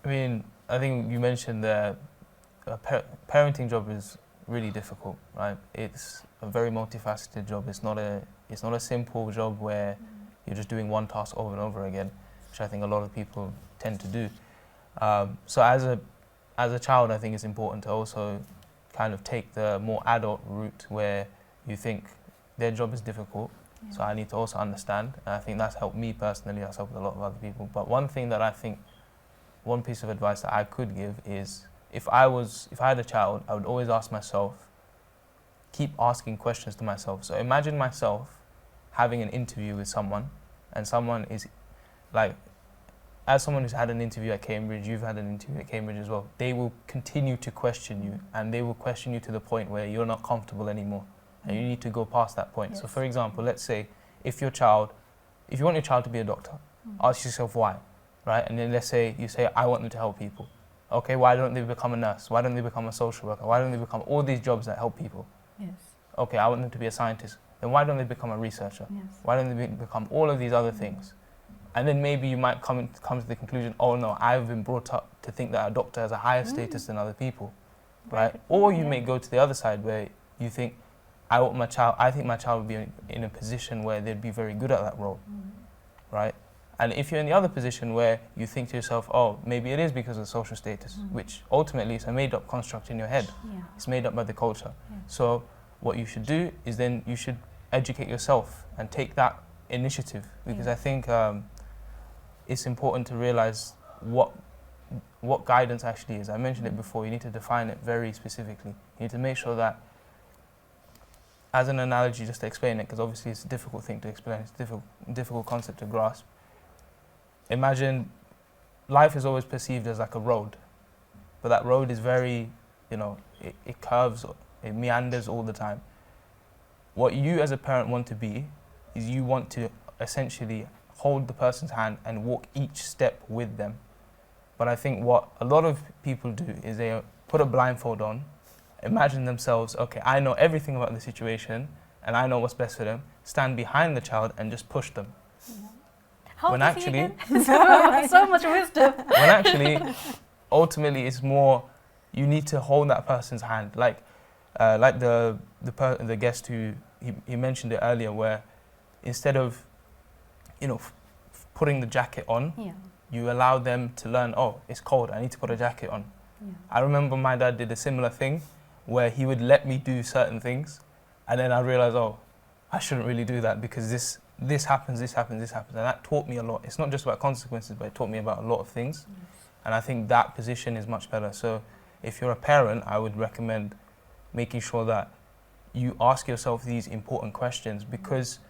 I mean, I think you mentioned that parenting job is really difficult, right? It's a very multifaceted job. It's not a simple job where you're just doing one task over and over again, which I think a lot of people tend to do. So as a child, I think it's important to also kind of take the more adult route where you think their job is difficult, so I need to also understand. And I think that's helped me personally, that's helped a lot of other people. But one thing that I think, one piece of advice that I could give is, if I had a child, I would always ask myself, keep asking questions to myself. So imagine myself having an interview with someone, and someone is like, as someone who's had an interview at Cambridge, you've had an interview at Cambridge as well, they will continue to question you, and they will question you to the point where you're not comfortable anymore, and you need to go past that point. Yes. So for example, let's say if you want your child to be a doctor, ask yourself why, right? And then let's say you say, I want them to help people. Okay, why don't they become a nurse? Why don't they become a social worker? Why don't they become all these jobs that help people? Yes. Okay, I want them to be a scientist. Then why don't they become a researcher? Yes. Why don't they become all of these other things? And then maybe you might come to the conclusion, oh no, I've been brought up to think that a doctor has a higher status than other people, right? Or you may go to the other side where you think, I think my child would be in a position where they'd be very good at that role, right? And if you're in the other position where you think to yourself, oh, maybe it is because of social status, which ultimately is a made-up construct in your head. Yeah. It's made up by the culture. So what you should do is then you should educate yourself and take that initiative, because I think it's important to realize what guidance actually is. I mentioned it before, you need to define it very specifically. You need to make sure that, as an analogy, just to explain it, because obviously it's a difficult thing to explain, it's a difficult concept to grasp. Imagine life is always perceived as like a road, but that road is very, you know, it curves, it meanders all the time. What you as a parent want to be is you want to essentially hold the person's hand and walk each step with them. But I think what a lot of people do is they put a blindfold on, imagine themselves, okay, I know everything about the situation and I know what's best for them, stand behind the child and just push them. How When does he actually- again? so much wisdom. When actually, ultimately, it's more, you need to hold that person's hand. Like the guest who, he mentioned it earlier, where instead of, putting the jacket on, Yeah. you allow them to learn, oh, it's cold, I need to put a jacket on. Yeah. I remember my dad did a similar thing where he would let me do certain things and then I realized, oh, I shouldn't really do that because this happens. And that taught me a lot. It's not just about consequences, but it taught me about a lot of things. Yes. And I think that position is much better. So if you're a parent, I would recommend making sure that you ask yourself these important questions because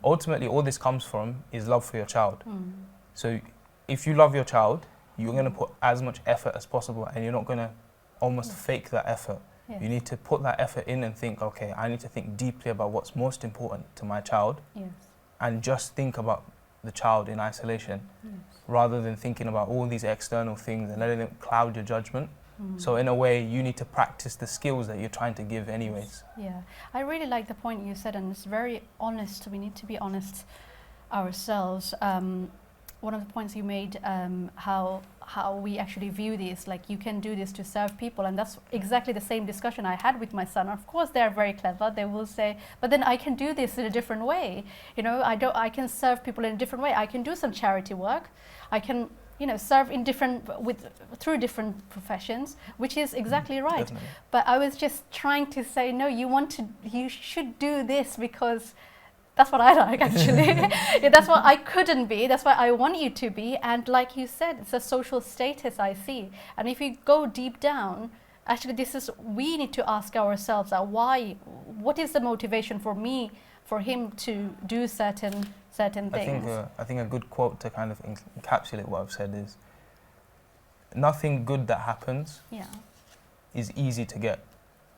ultimately all this comes from is love for your child. Mm. So if you love your child, you're going to put as much effort as possible and you're not going to almost fake that effort. Yes. You need to put that effort in and think, okay, I need to think deeply about what's most important to my child Yes. and just think about the child in isolation Yes. rather than thinking about all these external things and letting them cloud your judgment. Mm. So in a way, you need to practice the skills that you're trying to give anyways. Yeah, I really like the point you said, and it's very honest. We need to be honest ourselves. One of the points you made, how we actually view this, like you can do this to serve people, and that's exactly the same discussion I had with my son. Of course, they're very clever. They will say, but then I can do this in a different way. I can serve people in a different way. I can do some charity work. I can, serve in through different professions, which is exactly right. Definitely. But I was just trying to say, no, you should do this because that's what I like, actually. Yeah, that's what I couldn't be. That's what I want you to be. And like you said, it's a social status I see. And if you go deep down, actually, we need to ask ourselves, what is the motivation for him to do certain things? I think a good quote to kind of encapsulate what I've said is, nothing good that happens Yeah. is easy to get.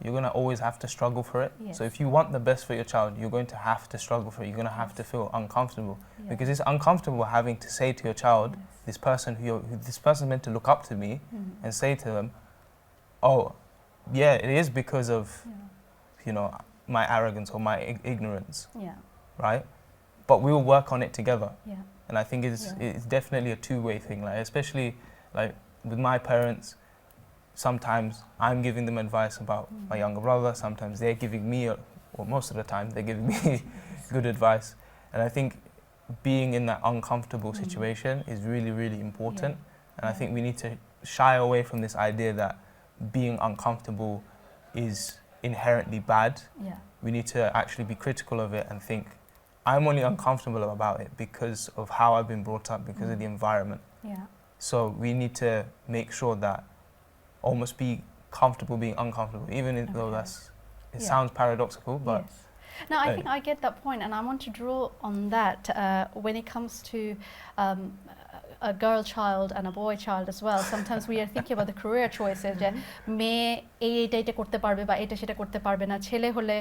You're going to always have to struggle for it. Yes. So if you want the best for your child, you're going to have to struggle for it. You're going to have to feel uncomfortable. Yeah. Because it's uncomfortable having to say to your child, Yes. this person's meant to look up to me, Mm. and say to them, oh, yeah, it is because of, Yeah. my arrogance or my ignorance, Yeah. right? But we'll work on it together. Yeah. And I think it's definitely a two-way thing, like especially like with my parents. Sometimes I'm giving them advice about my younger brother. Sometimes they're giving me, or most of the time they're giving me good advice. And I think being in that uncomfortable situation is really, really important. And I think we need to shy away from this idea that being uncomfortable is inherently bad. Yeah. We need to actually be critical of it and think, I'm only uncomfortable about it because of how I've been brought up, because of the environment. Yeah. So we need to make sure that almost be comfortable being uncomfortable, even though Okay. it Yeah. sounds paradoxical, but Yes. No, I think I get that point, and I want to draw on that when it comes to a girl child and a boy child as well. Sometimes we are thinking about the career choices. যে মেয়ে এইটা করতে পারবে বা এটা সেটা করতে পারবে না, ছেলে হলে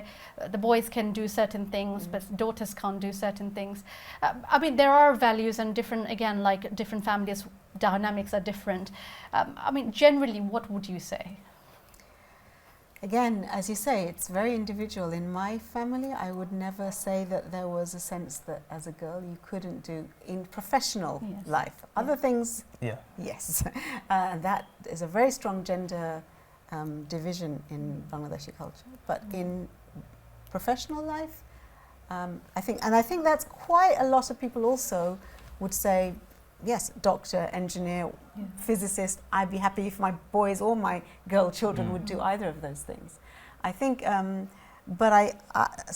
the boys can do certain things, but daughters can't do certain things. I mean, there are values and different families dynamics are different. I mean, generally, what would you say? Again, as you say, it's very individual. In my family, I would never say that there was a sense that as a girl you couldn't do in professional Yes. life. Other things, yeah. yes. That is a very strong gender division in Bangladeshi culture. But in professional life, I think that's quite a lot of people also would say, yes, doctor, engineer, physicist. I'd be happy if my boys or my girl children would do either of those things. I think, but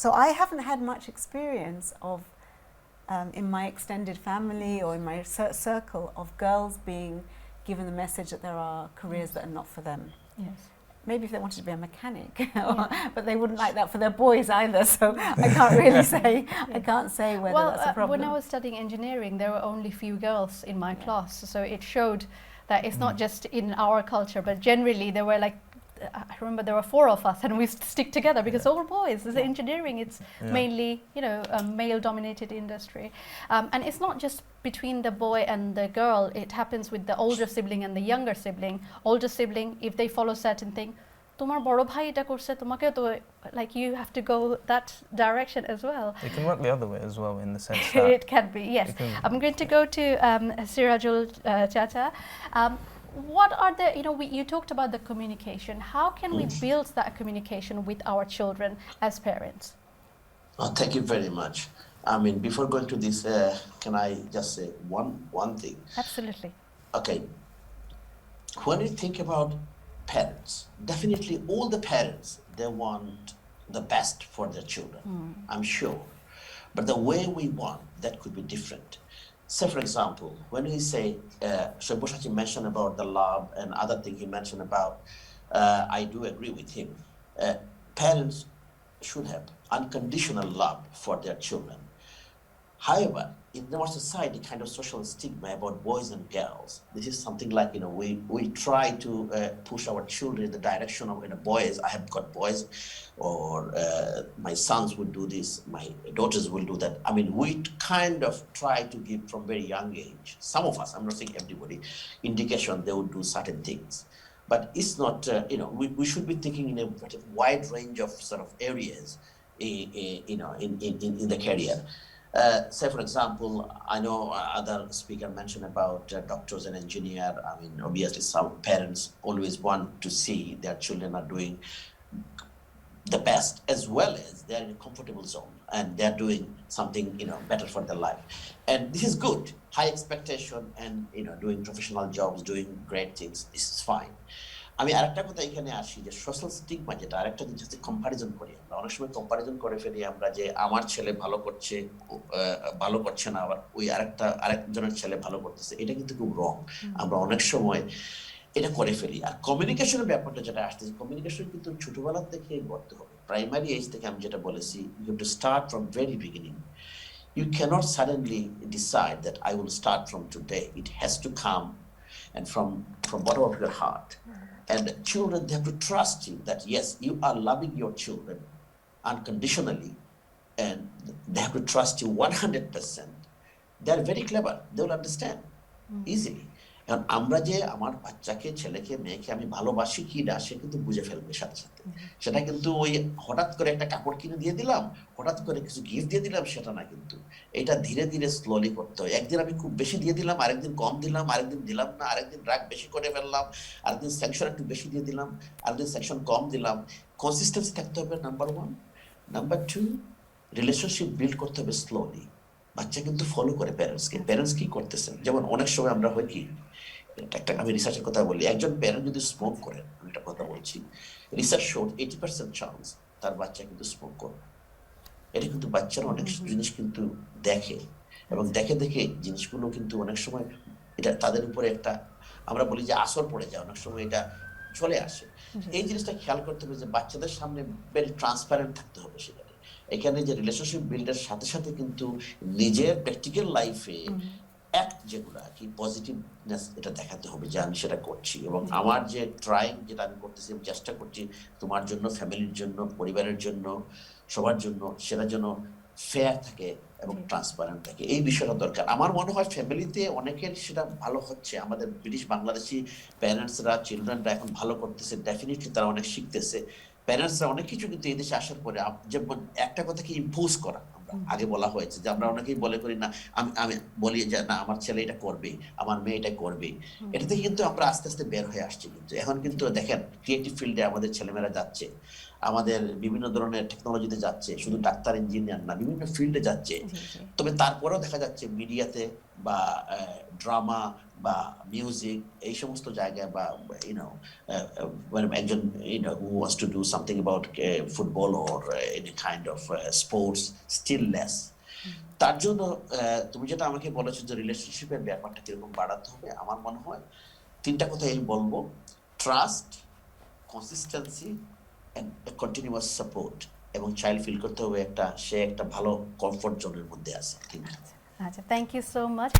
so I haven't had much experience of, in my extended family or in my circle, of girls being given the message that there are careers that are not for them. Yes. Maybe if they wanted to be a mechanic, but they wouldn't like that for their boys either. So I can't really say. I can't say whether that's a problem. When I was studying engineering, there were only few girls in my class, so it showed that it's not just in our culture, but generally there were like I remember there were 4 of us and we stick together because all boys. It's engineering. It's mainly, you know, a male-dominated industry. And it's not just between the boy and the girl. It happens with the older sibling and the younger sibling. Older sibling, if they follow certain thing, তোমার বড় ভাই এটা করছে তোমাকেও তো, like you have to go that direction as well. It can work the other way as well in the sense that It can be, yes. I'm going to go to Sirajul Chacha. What are the, you know, you talked about the communication. How can we build that communication with our children as parents? Thank you very much. I mean, before going to this, can I just say one thing? Absolutely. Okay. When you think about parents, definitely all the parents, they want the best for their children, I'm sure. But the way we want, that could be different. Say, for example, when we say, Shobushati mentioned about the love and other thing he mentioned about, I do agree with him. Parents should have unconditional love for their children. However, in our society, kind of social stigma about boys and girls, this is something like, you know, we try to push our children in the direction of, you know, boys, I have got boys, or my sons will do this, my daughters will do that. I mean, we kind of try to give from very young age, some of us, I'm not saying everybody, indication they would do certain things. But it's not, you know, we should be thinking in a wide range of sort of areas, you know, in the career. Say, for example, I know other speaker mentioned about doctors and engineer. I mean, obviously, some parents always want to see their children are doing the best, as well as they're in a comfortable zone and they're doing something, you know, better for their life. And this is good. High expectation and, you know, doing professional jobs, doing great things. This is fine. আমি আরেকটা কথা এখানে আসি যে social stigma, যেটা আরেকটা জিনিস হচ্ছে কম্পারিজন করি আমরা অনেক সময় কম্পারিজন করে ফেলি আমরা, যে আমার ছেলে ভালো করছে না, আবার ওই আরেকজনের ছেলে ভালো করতেছে, এটা কিন্তু খুব রং। আমরা অনেক সময় এটা করে ফেলি। আর কমিউনিকেশনের ব্যাপারটা যেটা আসতেছে, কমিউনিকেশন কিন্তু ছোটবেলা থেকে করতে হবে, প্রাইমারি এজ থেকে। আমি যেটা বলেছি, you have to start from very beginning. You cannot suddenly decide that I will start from today. It has to come and from bottom of your heart. And children, they have to trust you that yes, you are loving your children unconditionally, and they have to trust you 100%. They are very clever. They will understand easily. কারণ আমরা যে আমার বাচ্চাকে, ছেলেকে, মেয়েকে আমি ভালোবাসি কি না, সে কিন্তু বুঝে ফেলবে সাথে সাথে। সেটা কিন্তু ওই হঠাৎ করে একটা কাপড় কিনে দিয়ে দিলাম, হঠাৎ করে কিছু গিফট দিয়ে দিলাম, সেটা না। কিন্তু এটা ধীরে ধীরে স্লোলি করতে হয়। একদিন আমি খুব বেশি দিয়ে দিলাম, আরেকদিন কম দিলাম, আরেকদিন দিলাম না, আরেকদিন রাগ বেশি করে ফেললাম, আরেকদিন স্যাংশন একটু বেশি দিয়ে দিলাম, আরেকদিন স্যাংশন কম দিলাম। কনসিস্টেন্সি থাকতে হবে, নাম্বার 1। নাম্বার 2, রিলেশনশিপ বিল্ড করতে হবে স্লোলি। বাচ্চা কিন্তু ফলো করে প্যারেন্টসকে। প্যারেন্টস কি করতেছেন, যেমন অনেক সময় আমরা হয় কি, আমি রিসার্চের কথা বলি, একজন প্যারেন্ট যদি স্মোক করেন, আমি একটা কথা বলছি, রিসার্চ শোড 80% চান্স তার বাচ্চা কিন্তু স্মোক করবে। এটা কিন্তু বাচ্চারা অনেক জিনিস কিন্তু দেখে, এবং দেখে দেখে জিনিসগুলো কিন্তু অনেক সময় এটা তাদের উপরে একটা, আমরা বলি যে আসর পড়ে যায়, অনেক সময় এটা চলে আসে। এই জিনিসটা খেয়াল করতে হবে যে বাচ্চাদের সামনে ভেরি ট্রান্সপারেন্ট থাকতে হবে। সেখানে এখানে যে রিলেশনশিপ বিল্ডের সাথে সাথে কিন্তু নিজের প্র্যাকটিক্যাল লাইফে অ্যাক্ট যেগুলো আর কি পজিটিভনেস, এটা দেখাতে হবে যে আমি সেটা করছি, এবং আমার যে ট্রাইং যেটা আমি করতেছি, আমি চেষ্টা করছি তোমার জন্য, ফ্যামিলির জন্য, পরিবারের জন্য, সবার জন্য, সেটা যেন ফেয়ার থাকে এবং ট্রান্সপারেন্ট থাকে। এই বিষয়টা দরকার। আমার মনে হয় ফ্যামিলিতে অনেকের সেটা ভালো হচ্ছে। আমাদের ব্রিটিশ বাংলাদেশি প্যারেন্টসরা, চিলড্রেনরা এখন ভালো করতেছে, ডেফিনেটলি তারা অনেক শিখতেছে। প্যারেন্টসরা অনেক কিছু কিন্তু এই দেশে আসার পরে, যেমন একটা কথাকে ইম্পোজ করা, আগে বলা হয়েছে যে আমরা অনেকেই বলে করি না, আমি বলি যে না আমার ছেলে এটা করবে, আমার মেয়ে এটা করবে। এটা থেকে কিন্তু আমরা আস্তে আস্তে বের হয়ে আসছি। কিন্তু এখন কিন্তু দেখেন ক্রিয়েটিভ ফিল্ডে আমাদের ছেলেমেয়েরা যাচ্ছে, আমাদের বিভিন্ন ধরনের টেকনোলজিতে যাচ্ছে, শুধু ডাক্তার ইঞ্জিনিয়ার না, বিভিন্ন ফিল্ডে যাচ্ছে। তবে তারপরেও দেখা যাচ্ছে মিডিয়াতে বা ড্রামা বা মিউজিক, এই সমস্ত জায়গায়, বা একজন who wants to do something about football or any kind of sports, still less. তার জন্য তুমি যেটা আমাকে বলেছো যে রিলেশনশিপের ব্যাপারটা কিরকম বাড়াতে হবে, আমার মনে হয় 3টা কথা এই বলবো: trust, consistency and a continuous support, এবং চাইল্ড ফিল করতে হবে সে একটা ভালো কমফোর্ট জোনের মধ্যে আছে। আচ্ছা, থ্যাংক ইউ সো মাচ।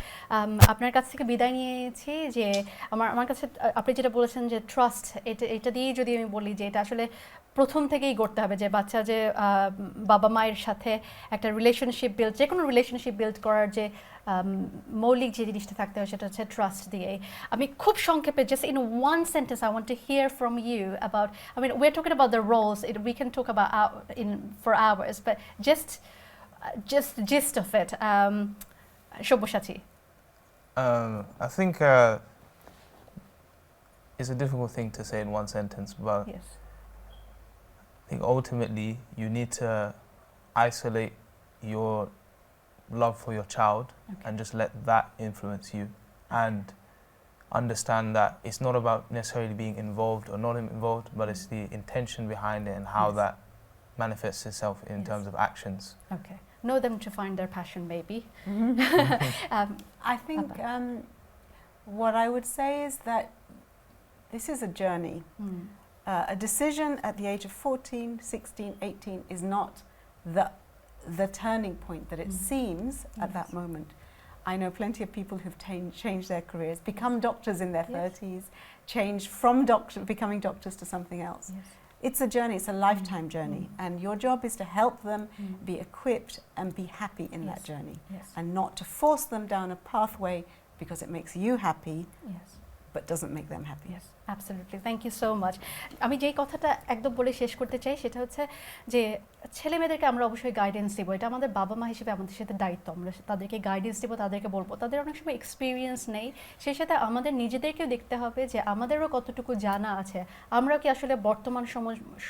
আপনার কাছ থেকে বিদায় নিয়েছি যে আমার কাছে আপনি যেটা বলেছেন যে ট্রাস্ট, এটা দিয়েই যদি আমি বলি যে এটা আসলে প্রথম থেকেই গড়তে হবে, যে বাচ্চা যে বাবা মায়ের সাথে একটা রিলেশনশিপ বিল্ড, যে কোনো রিলেশনশিপ বিল্ড করার যে মৌলিক যে জিনিসটা থাকতে হয় সেটা হচ্ছে ট্রাস্ট দিয়েই। আমি খুব সংক্ষেপে, just in one sentence, I want to hear from you about, I mean we are talking about the roles, we can talk about in for hours, but just gist of it. Shoboshati. I think it's a difficult thing to say in one sentence, but Yes. I think ultimately you need to isolate your love for your child and just let that influence you, and understand that it's not about necessarily being involved or not involved, but it's the intention behind it and how that manifests itself in terms of actions. Okay. Know them to find their passion, maybe. I think what I would say is that this is a journey. A decision at the age of 14, 16, 18 is not the turning point that it seems at that moment. I know plenty of people who've changed their careers, become doctors in their 30s, changed from becoming doctors to something else. Yes. It's a journey, it's a lifetime journey, and your job is to help them be equipped and be happy in that journey, and not to force them down a pathway because it makes you happy, but doesn't make them happy. Yes, absolutely. Thank you so much. আমি যেই কথাটা একদম বলে শেষ করতে চাই সেটা হচ্ছে যে ছেলে মেয়েদেরকে আমরা অবশ্যই গাইডেন্স দেবো, এটা আমাদের বাবা মা হিসেবে আমাদের সাথে দায়িত্ব, আমরা তাদেরকে গাইডেন্স দেবো, তাদেরকে বলবো, তাদের অনেক সময় এক্সপিরিয়েন্স নেই, সেই সাথে আমাদের নিজেদেরকেও দেখতে হবে যে আমাদেরও কতটুকু জানা আছে, আমরা কি আসলে বর্তমান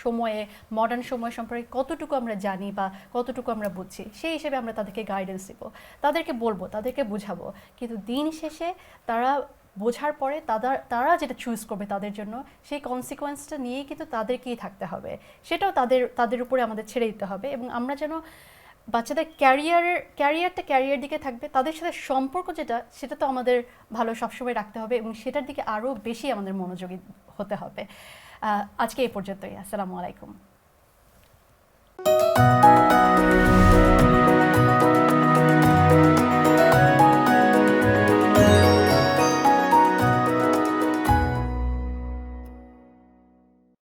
সময়ে মডার্ন সময় সম্পর্কে কতটুকু আমরা জানি বা কতটুকু আমরা বুঝছি, সেই হিসেবে আমরা তাদেরকে গাইডেন্স দেবো, তাদেরকে বলবো, তাদেরকে বুঝাবো, কিন্তু দিন শেষে তারা বোঝার পরে তারা যেটা চুজ করবে তাদের জন্য, সেই কনসিকোয়েন্সটা নিয়েই কিন্তু তাদেরকেই থাকতে হবে, সেটাও তাদের উপরে আমাদের ছেড়ে দিতে হবে, এবং আমরা যেন বাচ্চাদের ক্যারিয়ার দিকে থাকবে, তাদের সাথে সম্পর্ক সেটা তো আমাদের ভালো সবসময় রাখতে হবে, এবং সেটার দিকে আরও বেশি আমাদের মনোযোগী হতে হবে। আজকে এই পর্যন্তই। আসসালামু আলাইকুম।